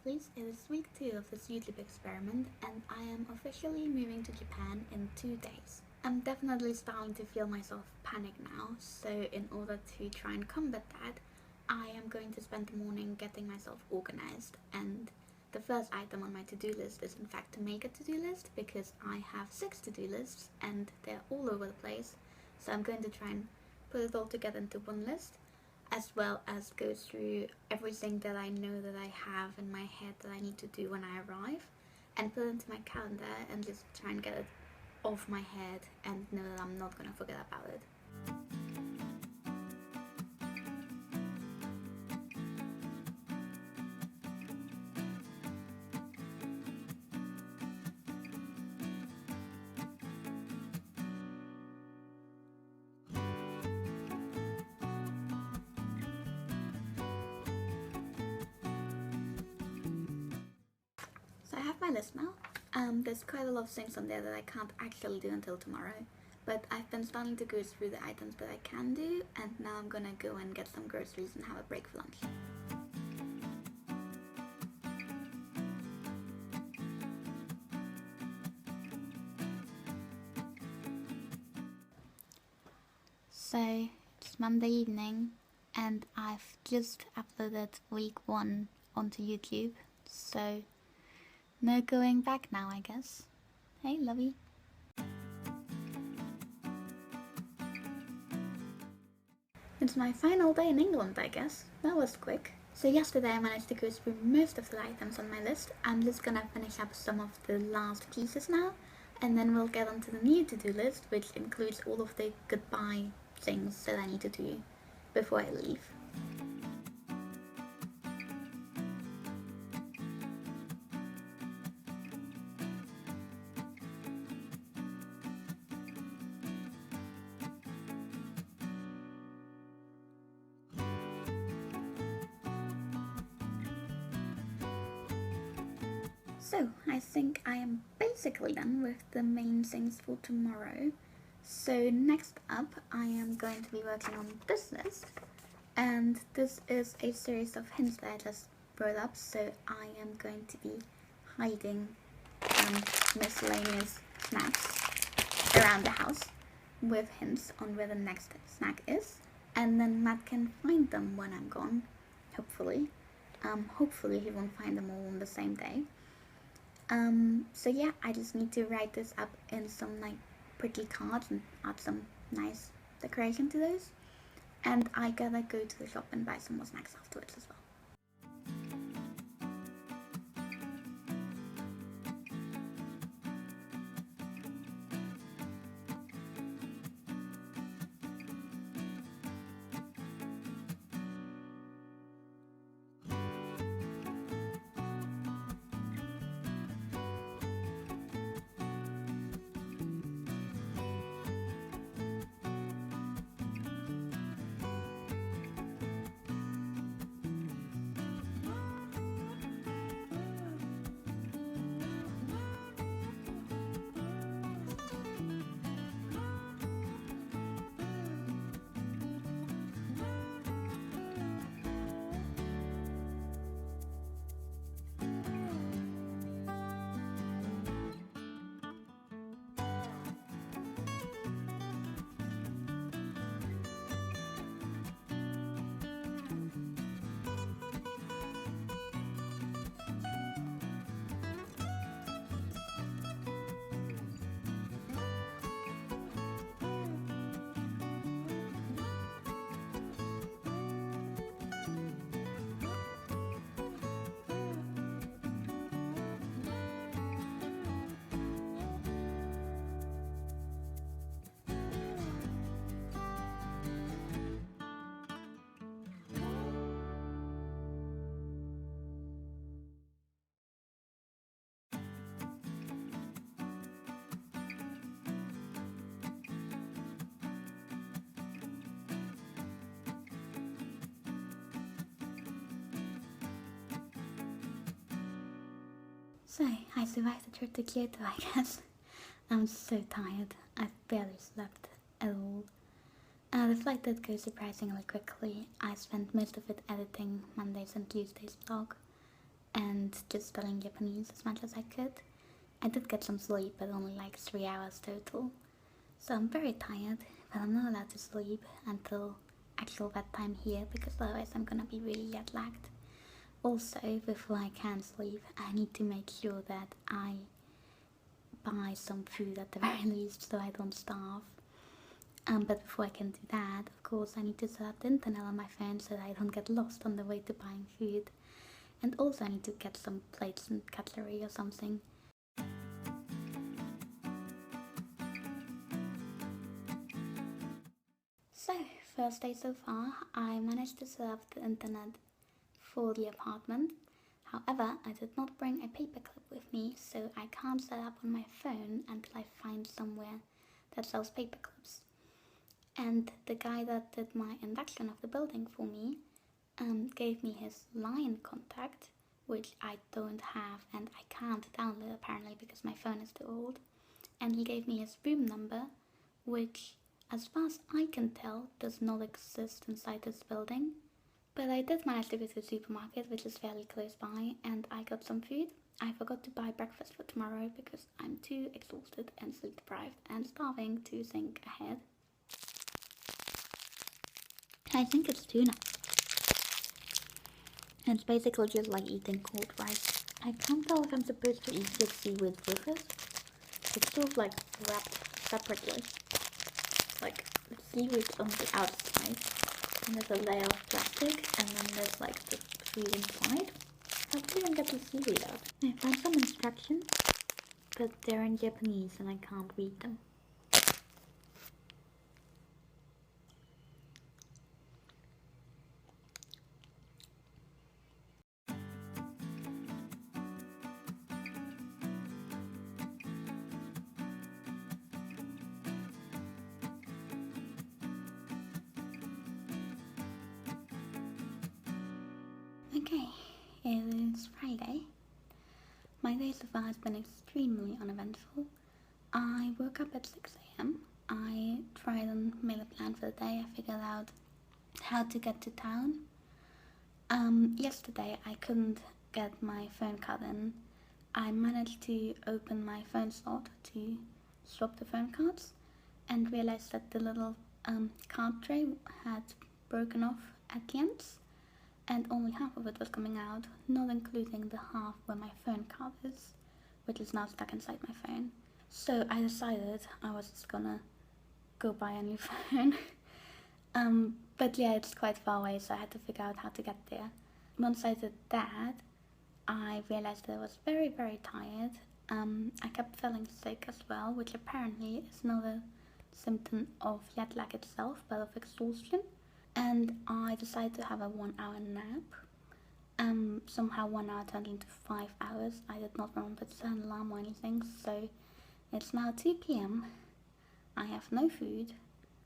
lovelies, it is week 2 of this YouTube experiment and I am officially moving to Japan in 2 days. I'm definitely starting to feel myself panic now, so in order to try and combat that, I am going to spend the morning getting myself organized, and the first item on my to-do list is in fact to make a to-do list because I have 6 to-do lists and they're all over the place, so I'm going to try and put it all together into one list, as well as go through everything that I know that I have in my head that I need to do when I arrive and put it into my calendar and just try and get it off my head and know that I'm not gonna forget about it. So I have my list now. There's quite a lot of things on there that I can't actually do until tomorrow, but I've been starting to go through the items that I can do, and now I'm gonna go and get some groceries and have a break for lunch. So it's Monday evening and I've just uploaded week 1 onto YouTube, so no going back now, I guess. Hey, lovey. It's my final day in England, I guess. That was quick. So yesterday I managed to go through most of the items on my list. I'm just gonna finish up some of the last pieces now, and then we'll get onto the new to-do list, which includes all of the goodbye things that I need to do before I leave. So, I think I am basically done with the main things for tomorrow. So next up, I am going to be working on this list, and this is a series of hints that I just wrote up, so I am going to be hiding miscellaneous snacks around the house with hints on where the next snack is, and then Matt can find them when I'm gone, hopefully. Hopefully he won't find them all on the same day. So yeah, I just need to write this up in some like pretty cards and add some nice decoration to those. And I gotta go to the shop and buy some more snacks afterwards as well. So, I survived the trip to Kyoto, I guess. I'm so tired. I've barely slept at all. The flight did go surprisingly quickly. I spent most of it editing Monday's and Tuesday's vlog. and just studying Japanese as much as I could. I did get some sleep, but only like 3 hours total. So I'm very tired, but I'm not allowed to sleep until actual bedtime here because otherwise I'm gonna be really jet lagged. Also, before I can sleep, I need to make sure that I buy some food at the very least so I don't starve. But before I can do that, of course, I need to set up the internet on my phone so that I don't get lost on the way to buying food. And also I need to get some plates and cutlery or something. So, first day so far, I managed to set up the internet for the apartment. However, I did not bring a paperclip with me, so I can't set up on my phone until I find somewhere that sells paperclips. And the guy that did my induction of the building for me gave me his line contact, which I don't have and I can't download apparently because my phone is too old. And he gave me his room number, which, as far as I can tell, does not exist inside this building. But I did manage to go to the supermarket, which is fairly close by, and I got some food. I forgot to buy breakfast for tomorrow because I'm too exhausted and sleep deprived and starving to think ahead. I think it's tuna. It's basically just like eating cold rice. I can't tell if I'm supposed to eat the seaweed with it. It's sort of like wrapped separately. Like the seaweed on the outside, and there's a layer of plastic, and then there's like the food inside. How do I get the seaweed out? I found some instructions, but they're in Japanese and I can't read them. Okay, it is Friday. My day so far has been extremely uneventful. I woke up at 6 a.m. I tried and made a plan for the day. I figured out how to get to town. Yesterday I couldn't get my phone card in. I managed to open my phone slot to swap the phone cards and realized that the little card tray had broken off at the ends and only half of it was coming out, not including the half where my phone card is, which is now stuck inside my phone. So I decided I was just gonna go buy a new phone. But yeah, it's quite far away, so I had to figure out how to get there. Once I did that, I realized that I was very, very tired. I kept feeling sick as well, which apparently is not a symptom of jet lag itself, but of exhaustion. And I decided to have a 1 hour nap. Somehow 1 hour turned into 5 hours. I did not remember to set an alarm or anything, so it's now 2 p.m. I have no food,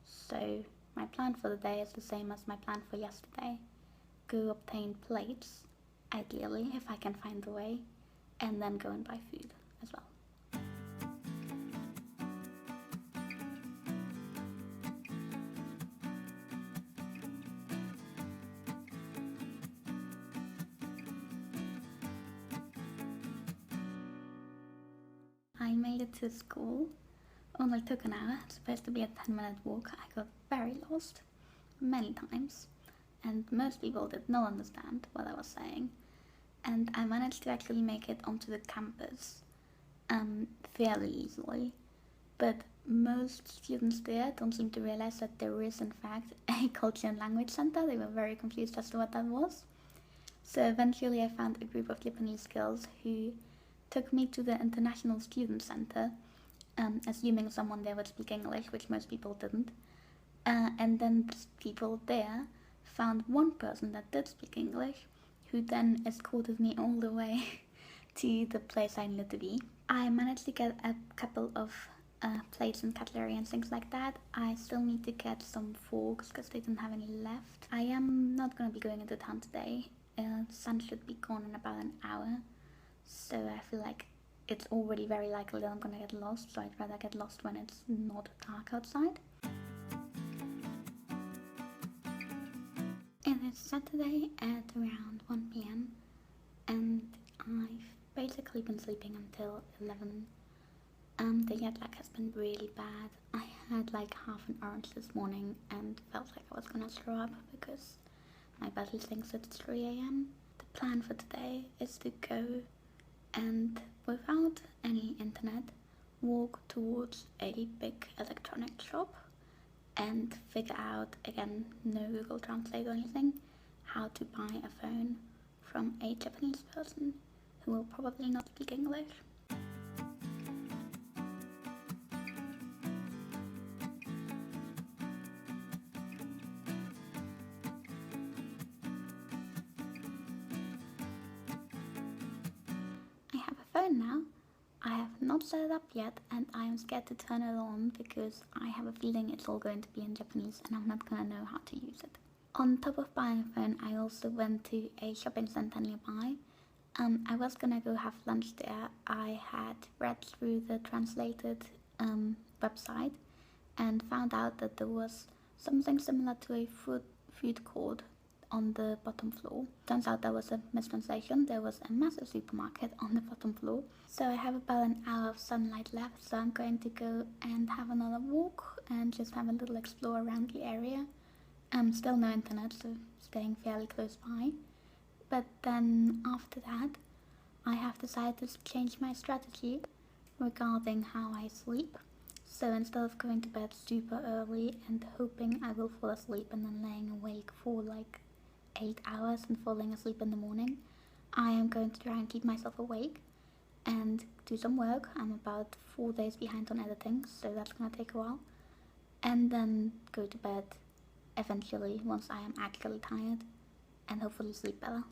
so my plan for the day is the same as my plan for yesterday. Go obtain plates, ideally, if I can find a way, and then go and buy food as well. I made it to school. Only took an hour. It's supposed to be a 10-minute walk. I got very lost many times, and most people did not understand what I was saying. And I managed to actually make it onto the campus fairly easily. But most students there don't seem to realize that there is in fact a culture and language center. They were very confused as to what that was. So eventually I found a group of Japanese girls who took me to the International Student Center, assuming someone there would speak English, which most people didn't. And then the people there found one person that did speak English, who then escorted me all the way to the place I needed to be. I managed to get a couple of plates and cutlery and things like that. I still need to get some forks because they didn't have any left. I am not going to be going into town today. The sun should be gone in about an hour. So I feel like it's already very likely that I'm gonna get lost, so I'd rather get lost when it's not dark outside. It is Saturday at around 1 p.m. and basically been sleeping until 11. The jet lag has been really bad. I had like half an orange this morning and felt like I was gonna throw up because my body thinks it's 3 a.m. The plan for today is to go and, without any internet, walk towards a big electronic shop and figure out, again, no Google Translate or anything, how to buy a phone from a Japanese person who will probably not speak English. I have a phone now. I have not set it up yet and I am scared to turn it on because I have a feeling it's all going to be in Japanese and I'm not gonna know how to use it. On top of buying a phone, I also went to a shopping center nearby. I was gonna go have lunch there. I had read through the translated website and found out that there was something similar to a food court on the bottom floor. Turns out that was a mistranslation. There was a massive supermarket on the bottom floor. So I have about an hour of sunlight left, so I'm going to go and have another walk and just have a little explore around the area. Still no internet, so staying fairly close by. But then after that, I have decided to change my strategy regarding how I sleep. So instead of going to bed super early and hoping I will fall asleep and then laying awake for like 8 hours and falling asleep in the morning, I am going to try and keep myself awake and do some work. I'm about 4 days behind on editing, so that's gonna take a while. And then go to bed eventually once I am actually tired and hopefully sleep better.